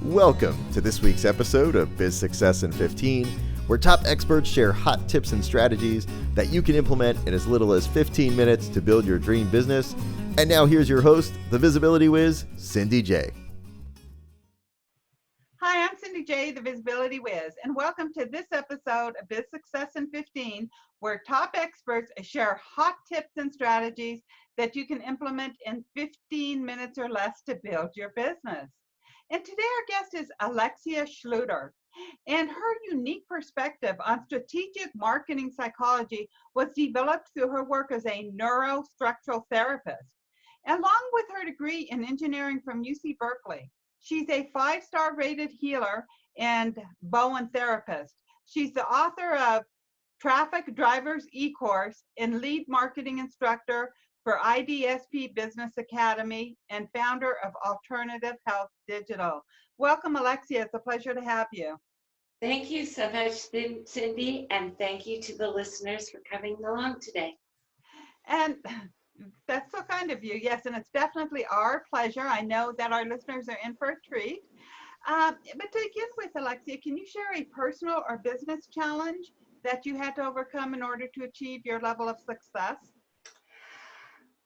Welcome to this week's episode of Biz Success in 15, where top experts share hot tips and strategies that you can implement in as little as 15 minutes to build your dream business. And now here's your host, the Visibility Wiz, Cindy J. Hi, I'm Cindy J, the Visibility Wiz, and welcome to this episode of Biz Success in 15, where top experts share hot tips and strategies that you can implement in 15 minutes or less to build your business. And today our guest is Alexia Schlueter, and her unique perspective on strategic marketing psychology was developed through her work as a neurostructural therapist. Along with her degree in engineering from UC Berkeley, she's a 5-star rated healer and Bowen therapist. She's the author of Traffic Drivers E-Course and lead marketing instructor for IDSP Business Academy and founder of Alternative Health Digital. Welcome, Alexia. It's a pleasure to have you. Thank you so much, Cindy, and thank you to the listeners for coming along today. And that's so kind of you. Yes, and it's definitely our pleasure. I know that our listeners are in for a treat. But to begin with, Alexia, can you share a personal or business challenge that you had to overcome in order to achieve your level of success?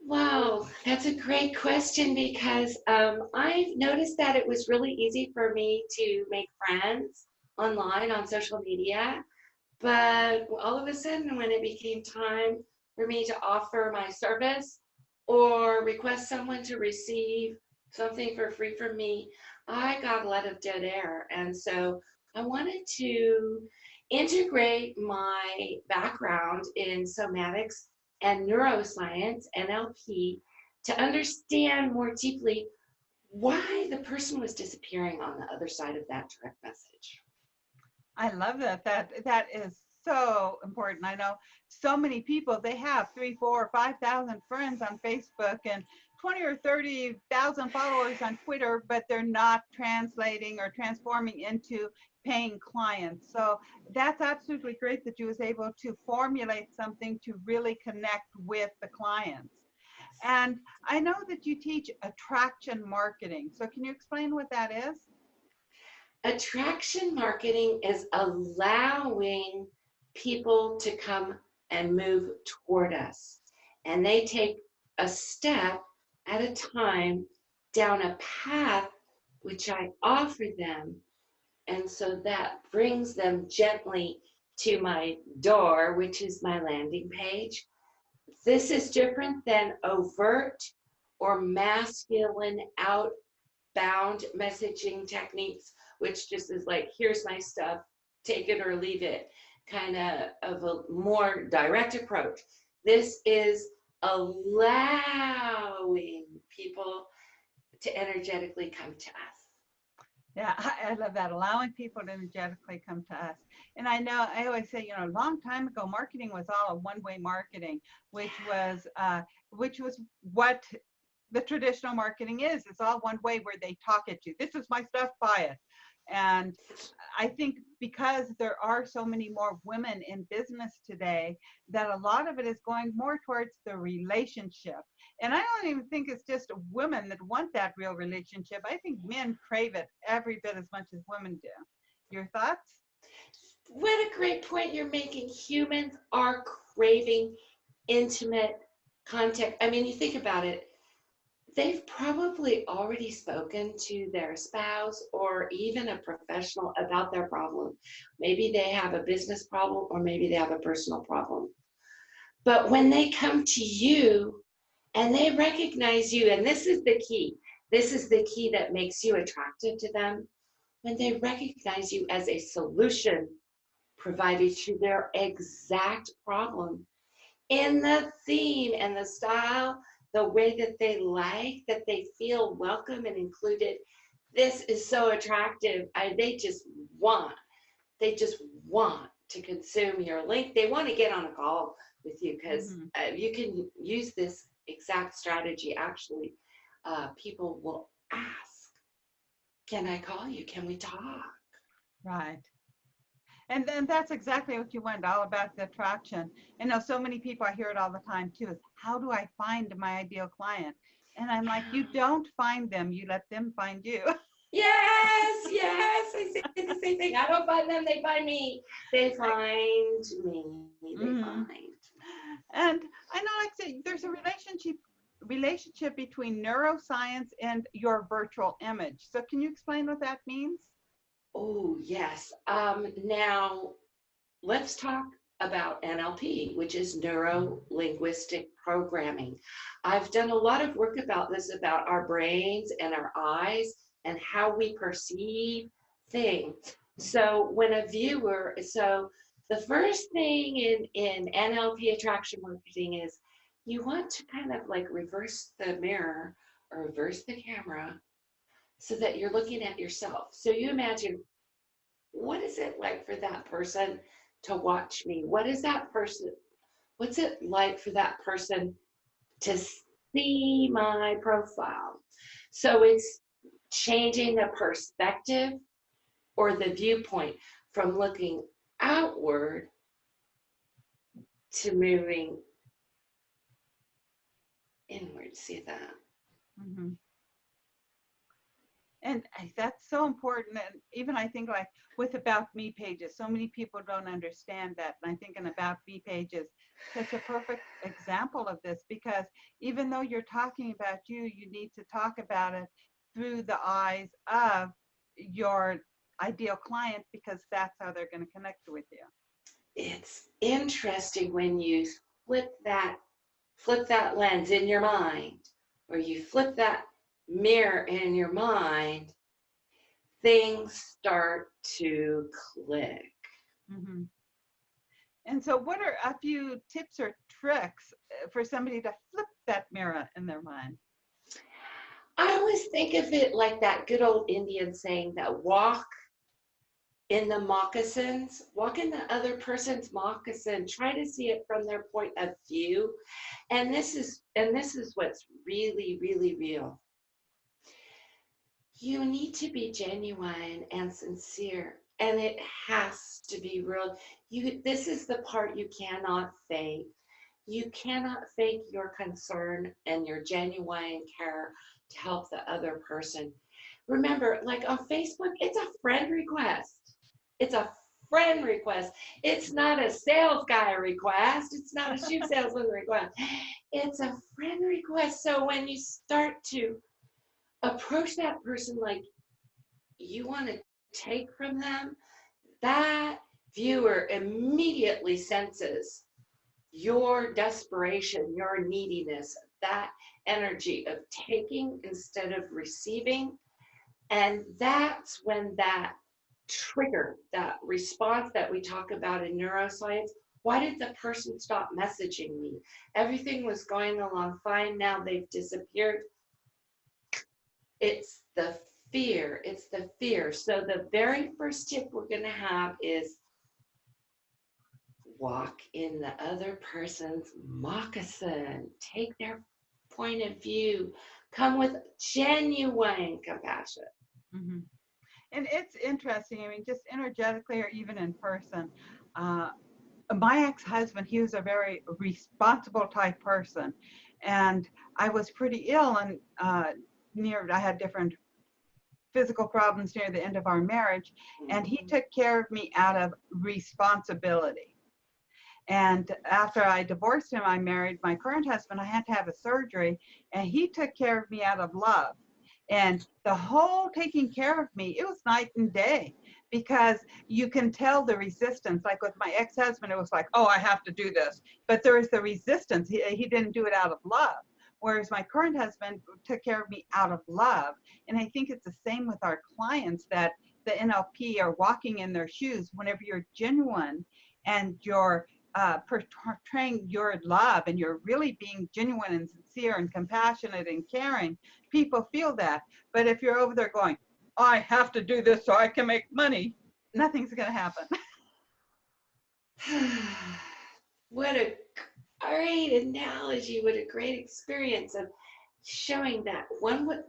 Wow, that's a great question because I've noticed that it was really easy for me to make friends online on social media, but all of a sudden when it became time for me to offer my service or request someone to receive something for free from me, I got a lot of dead air. And so I wanted to integrate my background in somatics and neuroscience, NLP, to understand more deeply why the person was disappearing on the other side of that direct message. I love that. That is so important. I know so many people, they have 3, 4, 5,000 friends on Facebook and 20 or 30,000 followers on Twitter, but they're not translating or transforming into paying clients. So that's absolutely great that you was able to formulate something to really connect with the clients. And I know that you teach attraction marketing. So can you explain what that is? Attraction marketing is allowing people to come and move toward us. And they take a step at a time down a path which I offer them. And so that brings them gently to my door, which is my landing page. This is different than overt or masculine outbound messaging techniques, which just is like, here's my stuff, take it or leave it, kind of a more direct approach. This is allowing people to energetically come to us. Yeah, I love that, allowing people to energetically come to us. And I know, I always say, a long time ago, marketing was all a one-way marketing, which was what the traditional marketing is. It's all one way where they talk at you. This is my stuff, buy it. And I think because there are so many more women in business today, that a lot of it is going more towards the relationship. And I don't even think it's just women that want that real relationship. I think men crave it every bit as much as women do. Your thoughts? What a great point you're making. Humans are craving intimate contact. I mean, you think about it, they've probably already spoken to their spouse or even a professional about their problem. Maybe they have a business problem or maybe they have a personal problem. But when they come to you and they recognize you, and this is the key that makes you attractive to them, when they recognize you as a solution provided to their exact problem in the theme and the style, the way that they like, that they feel welcome and included. This is so attractive. They just want to consume your link. They want to get on a call with you because you can use this exact strategy. Actually, people will ask, can I call you? Can we talk? Right. And then that's exactly what you want, all about the attraction. I know so many people, I hear it all the time too, is how do I find my ideal client? And I'm like, you don't find them, you let them find you. Yes, same thing. I don't find them, they find me. They find me. They Mhm. find. And I know, like I said, there's a relationship between neuroscience and your virtual image. So can you explain what that means? Oh, yes. Now, let's talk about NLP, which is neuro linguistic programming. I've done a lot of work about this, about our brains and our eyes and how we perceive things. So when a viewer, so the first thing in NLP attraction marketing is you want to kind of like reverse the mirror or reverse the camera so that you're looking at yourself. So you imagine, what is it like for that person to watch me? What's it like for that person to see my profile? So it's changing the perspective or the viewpoint from looking outward to moving inward. See that? Hmm. And that's so important. And even I think like with About Me pages, so many people don't understand that. And I think an About Me page is such a perfect example of this, because even though you're talking about you, you need to talk about it through the eyes of your ideal client, because that's how they're going to connect with you. It's interesting when you flip that lens in your mind, or you flip that mirror in your mind, things start to click. Hmm. And so, what are a few tips or tricks for somebody to flip that mirror in their mind? I always think of it like that good old Indian saying that walk in the moccasins, walk in the other person's moccasin, try to see it from their point of view. And this is what's really, really real. You need to be genuine and sincere, and it has to be real. This is the part you cannot fake. You cannot fake your concern and your genuine care to help the other person. Remember, like on Facebook, it's a friend request. It's a friend request. It's not a sales guy request. It's not a shoe salesman request. It's a friend request. So when you start to approach that person like you want to take from them, that viewer immediately senses your desperation, your neediness, that energy of taking instead of receiving. And that's when that trigger, that response that we talk about in neuroscience, why did the person stop messaging me? Everything was going along fine. Now they've disappeared. It's the fear. It's the fear. So the very first tip we're going to have is walk in the other person's moccasin. Take their point of view. Come with genuine compassion. Hmm. And it's interesting. I mean, just energetically or even in person. Uh, my ex-husband, he was a very responsible type person, and I was pretty ill, and I had different physical problems near the end of our marriage, and he took care of me out of responsibility. And after I divorced him, I married my current husband. I had to have a surgery, and he took care of me out of love. And the whole taking care of me, it was night and day, because you can tell the resistance. Like with my ex-husband, it was like, oh, I have to do this. But there was the resistance. He didn't do it out of love. Whereas my current husband took care of me out of love. And I think it's the same with our clients, that the NLP are walking in their shoes. Whenever you're genuine and you're portraying your love, and you're really being genuine and sincere and compassionate and caring, people feel that. But if you're over there going, I have to do this so I can make money, nothing's going to happen. What a great analogy, what a great experience of showing that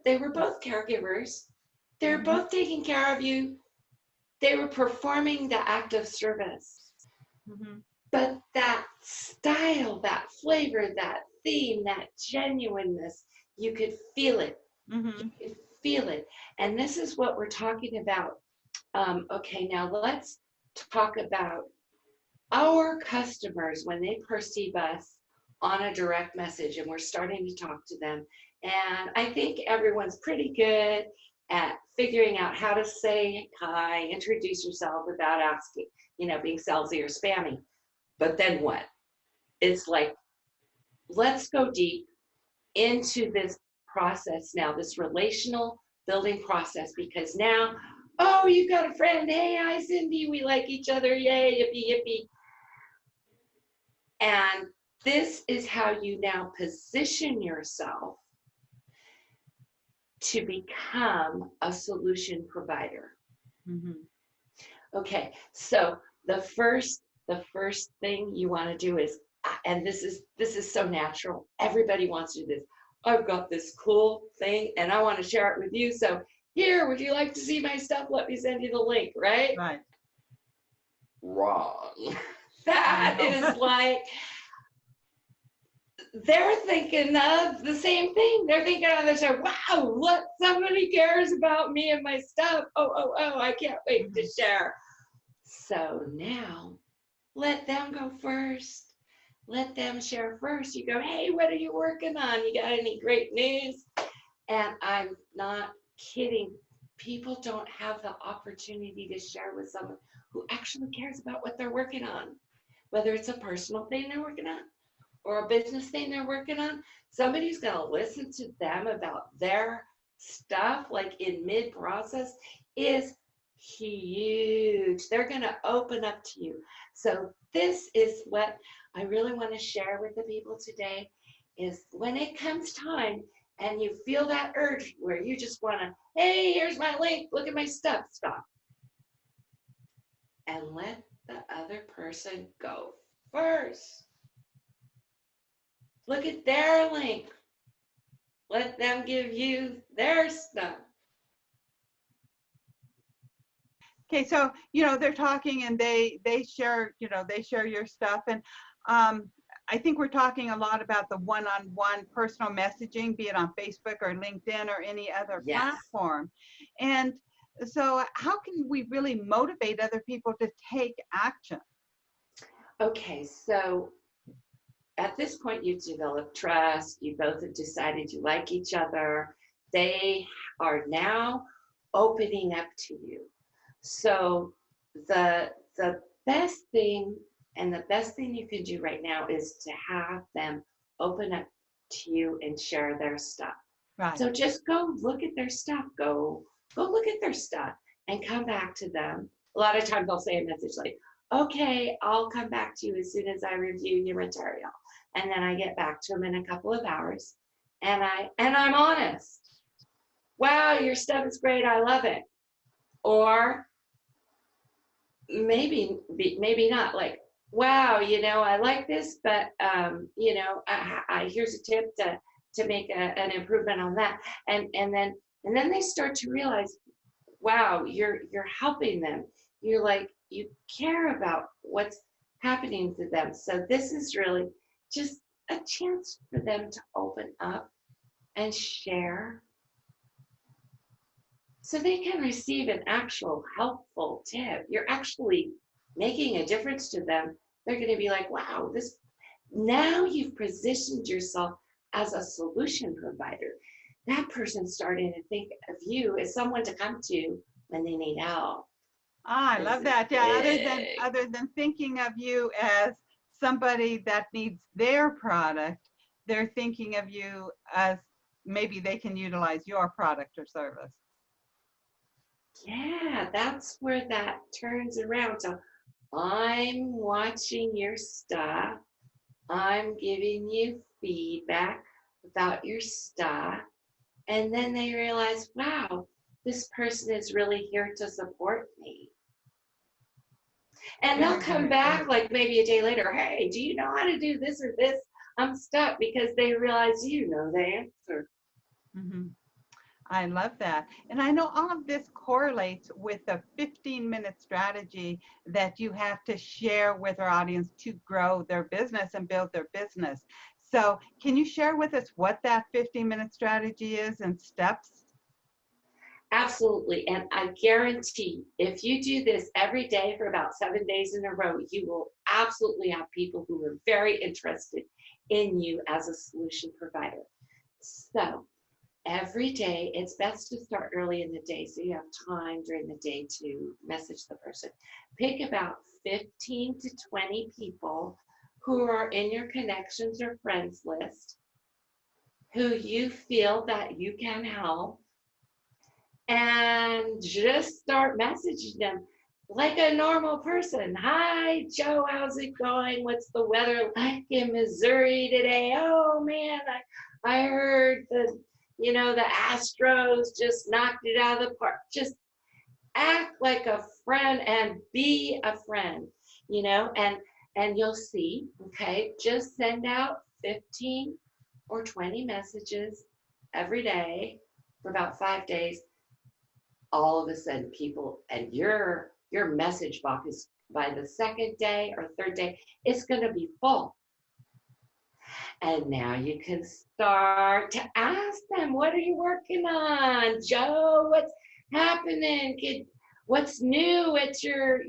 they were both caregivers. They're both taking care of you. They were performing the act of service. Mm-hmm. But that style, that flavor, that theme, that genuineness, you could feel it. Mm-hmm. You could feel it. And this is what we're talking about Okay, now let's talk about our customers when they perceive us on a direct message and we're starting to talk to them. And I think everyone's pretty good at figuring out how to say hi, introduce yourself without asking, being salesy or spammy. But then what? It's like, let's go deep into this process now, this relational building process, because now, oh, you've got a friend. Hey, hi, Cindy. We like each other. Yay, yippee, yippee. And this is how you now position yourself to become a solution provider. Mm-hmm. Okay, so the first thing you want to do is, and this is so natural. Everybody wants to do this. I've got this cool thing and I want to share it with you. So here, would you like to see my stuff? Let me send you the link, right? Right. Wrong. That is like, they're thinking of the same thing. They're thinking of the show, wow, look, somebody cares about me and my stuff. Oh, I can't wait to share. So now let them go first. Let them share first. You go, hey, what are you working on? You got any great news? And I'm not kidding. People don't have the opportunity to share with someone who actually cares about what they're working on, whether it's a personal thing they're working on or a business thing they're working on. Somebody's going to listen to them about their stuff, like in mid-process, is huge. They're going to open up to you. So this is what I really want to share with the people today, is when it comes time and you feel that urge where you just want to, hey, here's my link, look at my stuff, stop. And let the other person go first. Look at their link. Let them give you their stuff. Okay, so they're talking and they share your stuff, and I think we're talking a lot about the one-on-one personal messaging, be it on Facebook or LinkedIn or any other platform. And so how can we really motivate other people to take action? Okay, so at this point, you've developed trust. You both have decided you like each other. They are now opening up to you. So the best thing you can do right now is to have them open up to you and share their stuff. Right. So just go look at their stuff. Go look at their stuff and come back to them. A lot of times I'll say a message like, okay, I'll come back to you as soon as I review your material. And then I get back to them in a couple of hours, and I'm honest. Wow, your stuff is great. I love it. Or maybe not. Like, wow, I like this, but I here's a tip to make an improvement on that. And then they start to realize, wow, you're helping them. You're like, you care about what's happening to them. So this is really just a chance for them to open up and share so they can receive an actual helpful tip. You're actually making a difference to them. They're going to be like, wow, now you've positioned yourself as a solution provider. That person's starting to think of you as someone to come to when they need help. I love that. Yeah, other than thinking of you as somebody that needs their product, they're thinking of you as maybe they can utilize your product or service. Yeah, that's where that turns around. So I'm watching your stuff. I'm giving you feedback about your stuff. And then they realize, wow, this person is really here to support me. And they'll come back like maybe a day later, hey, do you know how to do this or this? I'm stuck, because they realize you know the answer. Mm-hmm. I love that. And I know all of this correlates with a 15-minute strategy that you have to share with our audience to grow their business and build their business. So can you share with us what that 15-minute strategy is and steps? Absolutely. And I guarantee if you do this every day for about 7 days in a row, you will absolutely have people who are very interested in you as a solution provider. So every day, it's best to start early in the day so you have time during the day to message the person. Pick about 15 to 20 people who are in your connections or friends list who you feel that you can help, and just start messaging them like a normal person. Hi, Joe, how's it going? What's the weather like in Missouri today? Oh man, I heard the Astros just knocked it out of the park. Just act like a friend and be a friend, and you'll see, okay, just send out 15 or 20 messages every day for about 5 days. All of a sudden people and your message box is, by the second day or third day, it's going to be full. And now you can start to ask them, what are you working on, Joe? What's happening? What's new at your,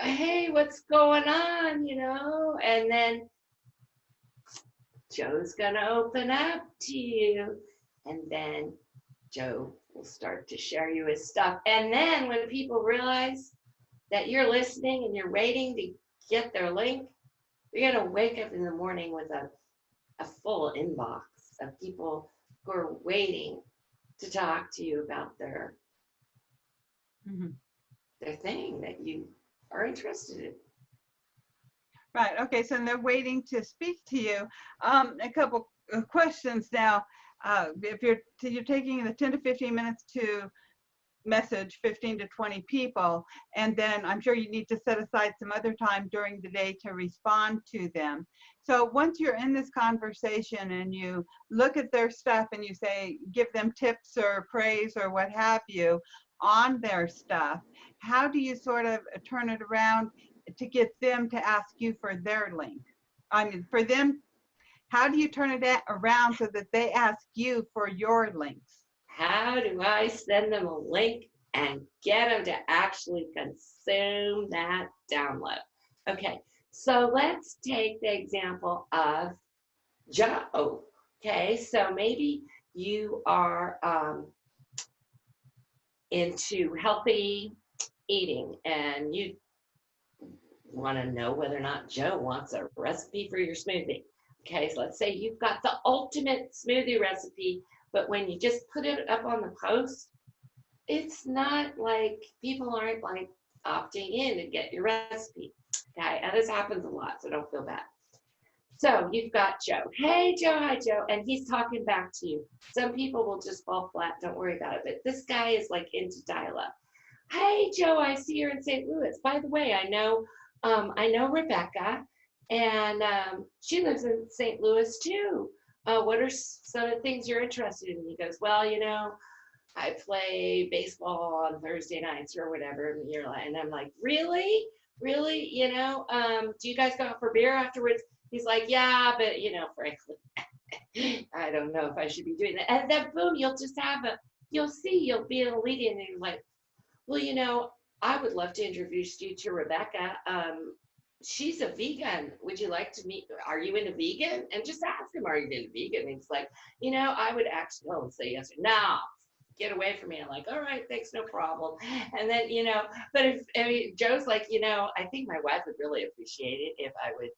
hey, what's going on, and then Joe's going to open up to you, and then Joe will start to share you his stuff. And then when people realize that you're listening and you're waiting to get their link, you're going to wake up in the morning with a full inbox of people who are waiting to talk to you about their thing that you are interested in. Right. Okay. So they're waiting to speak to you. A couple of questions now. If you're taking the 10 to 15 minutes to message 15 to 20 people, and then I'm sure you need to set aside some other time during the day to respond to them. So once you're in this conversation and you look at their stuff and you say, give them tips or praise or what have you on their stuff, how do you sort of turn it around to get them to ask you for their link? I mean, for them, how do you turn it around so that they ask you for your links? How do I send them a link and get them to actually consume that download? Okay, so let's take the example of Joe. Okay, so maybe you are into healthy eating and you want to know whether or not Joe wants a recipe for your smoothie. Okay, so let's say you've got the ultimate smoothie recipe, but when you just put it up on the post, it's not like people aren't like opting in to get your recipe. Okay, and this happens a lot, so don't feel bad. So you've got Joe. Hey, Joe, hi, Joe. And he's talking back to you. Some people will just fall flat. Don't worry about it. But this guy is like into dial-up. Hey, Joe, I see you're in St. Louis. By the way, I know Rebecca, and she lives in St. Louis too. What are some of the things you're interested in? He goes, well, I play baseball on Thursday nights or whatever. And I'm like, really? Really? Do you guys go out for beer afterwards? He's like, yeah, but frankly, I don't know if I should be doing that. And then boom, you'll be in a lead in and you're like, well, I would love to introduce you to Rebecca. She's a vegan. Would you like to meet? Are you into vegan? And just ask him, are you into vegan? And he's like, I would actually say yes or no. Get away from me. I'm like, all right, thanks, no problem. And then, but if Joe's like, I think my wife would really appreciate it if I would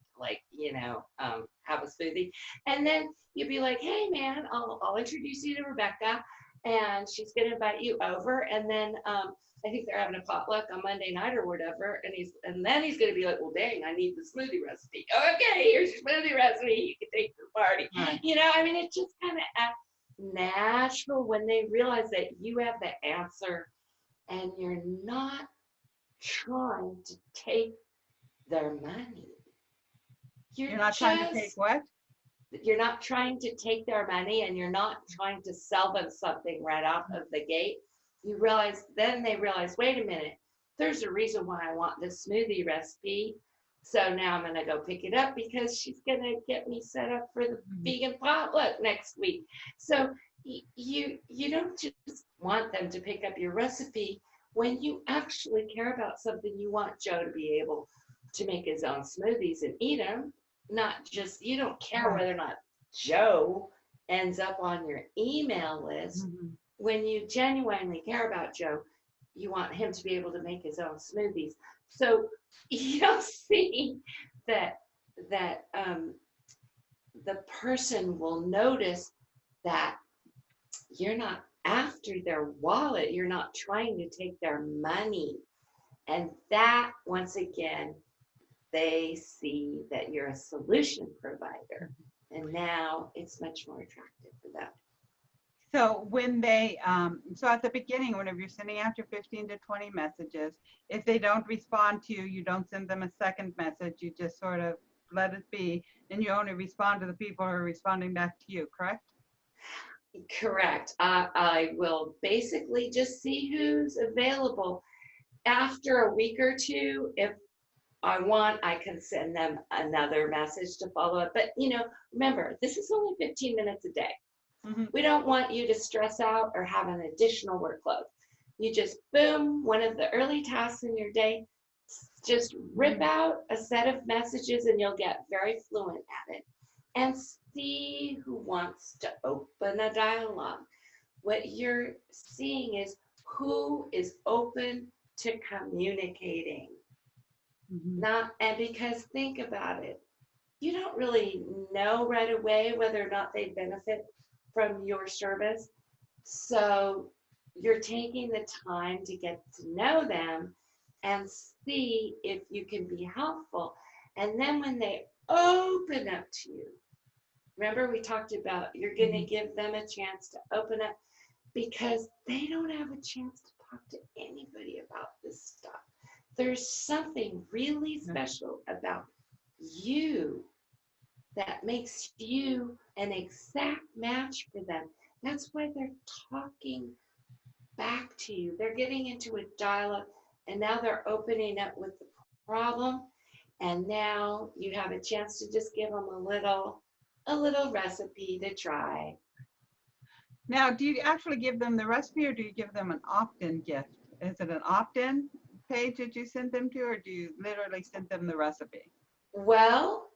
have a smoothie. And then you'd be like, hey man, I'll introduce you to Rebecca and she's going to invite you over. And then, I think they're having a potluck on Monday night or whatever. And then he's going to be like, well, dang, I need the smoothie recipe. Okay, here's your smoothie recipe. You can take to the party. Right. It's just kind of natural when they realize that you have the answer and you're not trying to take their money. You're not trying to take what? You're not trying to take their money and you're not trying to sell them something right off of the gate. Then they realize, wait a minute, there's a reason why I want this smoothie recipe. So now I'm going to go pick it up because she's going to get me set up for the vegan potluck next week. So you don't just want them to pick up your recipe. When you actually care about something, you want Joe to be able to make his own smoothies and eat them, not just, you don't care whether or not Joe ends up on your email list. When you genuinely care about Joe, you want him to be able to make his own smoothies. So you'll see that the person will notice that you're not after their wallet, you're not trying to take their money. And that, once again, they see that you're a solution provider. And now it's much more attractive for them. So when they, so at the beginning, whenever you're sending out your 15 to 20 messages, if they don't respond to you, you don't send them a second message. You just sort of let it be, and you only respond to the people who are responding back to you, correct? Correct. I will basically just see who's available. After a week or two, if I want, I can send them another message to follow up. But, remember, this is only 15 minutes a day. We don't want you to stress out or have an additional workload. You just, boom, one of the early tasks in your day, just rip out a set of messages and you'll get very fluent at it. And see who wants to open a dialogue. What you're seeing is who is open to communicating. And because think about it, you don't really know right away whether or not they benefit from your service. So you're taking the time to get to know them and see if you can be helpful. And then when they open up to you, remember we talked about you're going to give them a chance to open up because they don't have a chance to talk to anybody about this stuff. There's something really special about you that makes you an exact match for them. That's why they're talking back to you. They're getting into a dialogue, and now they're opening up with the problem. And now you have a chance to just give them a little recipe to try. Now, do you actually give them the recipe, or do you give them an opt-in gift? Is it an opt-in page that you send them to, or do you literally send them the recipe? Well,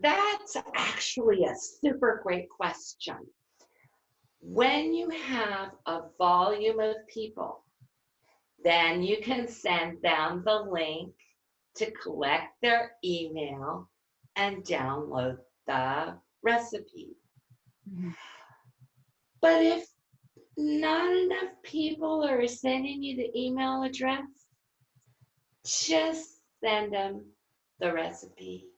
that's actually a super great question. When you have a volume of people, then you can send them the link to collect their email and download the recipe. But if not enough people are sending you the email address, just send them the recipe.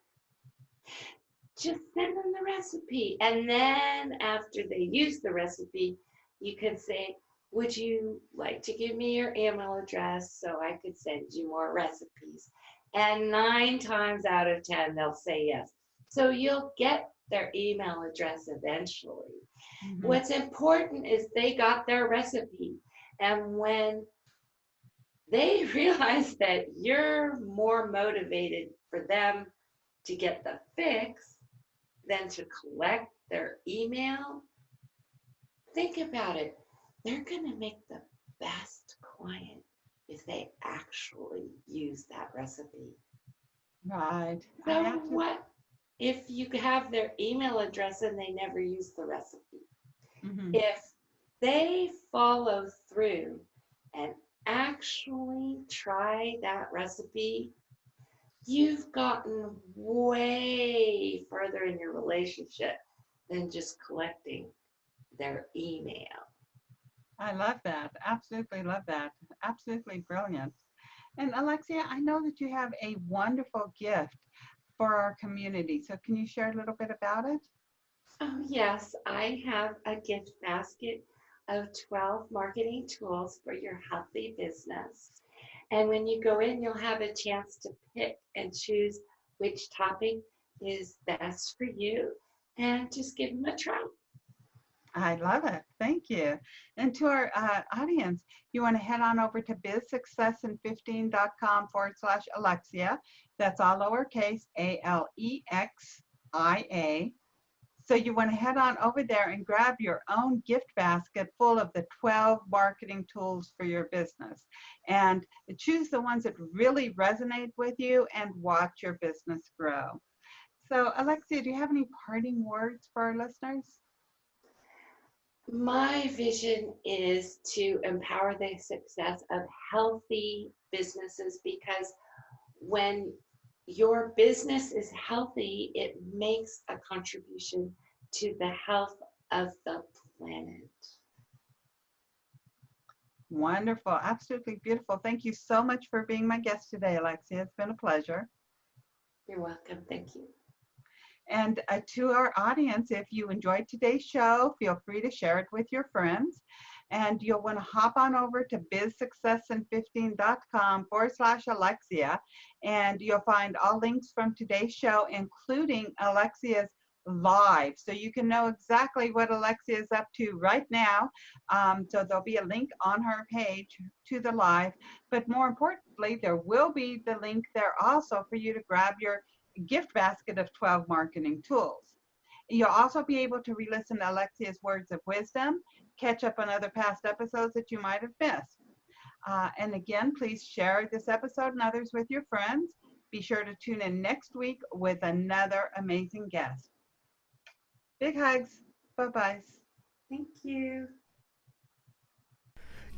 Just send them the recipe. And then after they use the recipe, you can say, would you like to give me your email address so I could send you more recipes? And 9 times out of 10, they'll say yes. So you'll get their email address eventually. What's important is they got their recipe. And when they realize that you're more motivated for them to get the fix than to collect their email, think about it. They're going to make the best client if they actually use that recipe. Right. So what if you have their email address and they never use the recipe? If they follow through and actually try that recipe, you've gotten way further in your relationship than just collecting their email. I love that. Absolutely love that. Absolutely brilliant. And Alexia, I know that you have a wonderful gift for our community. So can you share a little bit about it? Oh, yes. I have a gift basket of 12 marketing tools for your healthy business. And when you go in, you'll have a chance to pick and choose which topic is best for you and just give them a try. I love it. Thank you. And to our audience, you want to head on over to bizsuccessin15.com/Alexia. That's all lowercase Alexia. So you want to head on over there and grab your own gift basket full of the 12 marketing tools for your business. And choose the ones that really resonate with you and watch your business grow. So Alexia, do you have any parting words for our listeners? My vision is to empower the success of healthy businesses, because when your business is healthy, it makes a contribution to the health of the planet. Wonderful. Absolutely beautiful. Thank you so much for being my guest today, Alexia. It's been a pleasure. You're welcome. Thank you. And to our audience, if you enjoyed today's show, feel free to share it with your friends. And you'll want to hop on over to bizsuccessin15.com/Alexia. And you'll find all links from today's show, including Alexia's live. So you can know exactly what Alexia is up to right now. So there'll be a link on her page to the live. But more importantly, there will be the link there also for you to grab your gift basket of 12 marketing tools. You'll also be able to re-listen to Alexia's words of wisdom, catch up on other past episodes that you might have missed. And again, please share this episode and others with your friends. Be sure to tune in next week with another amazing guest. Big hugs. Bye-bye. Thank you.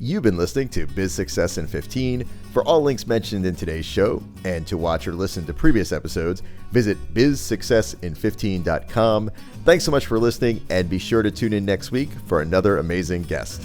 You've been listening to Biz Success in 15. For all links mentioned in today's show and to watch or listen to previous episodes, visit bizsuccessin15.com. Thanks so much for listening, and be sure to tune in next week for another amazing guest.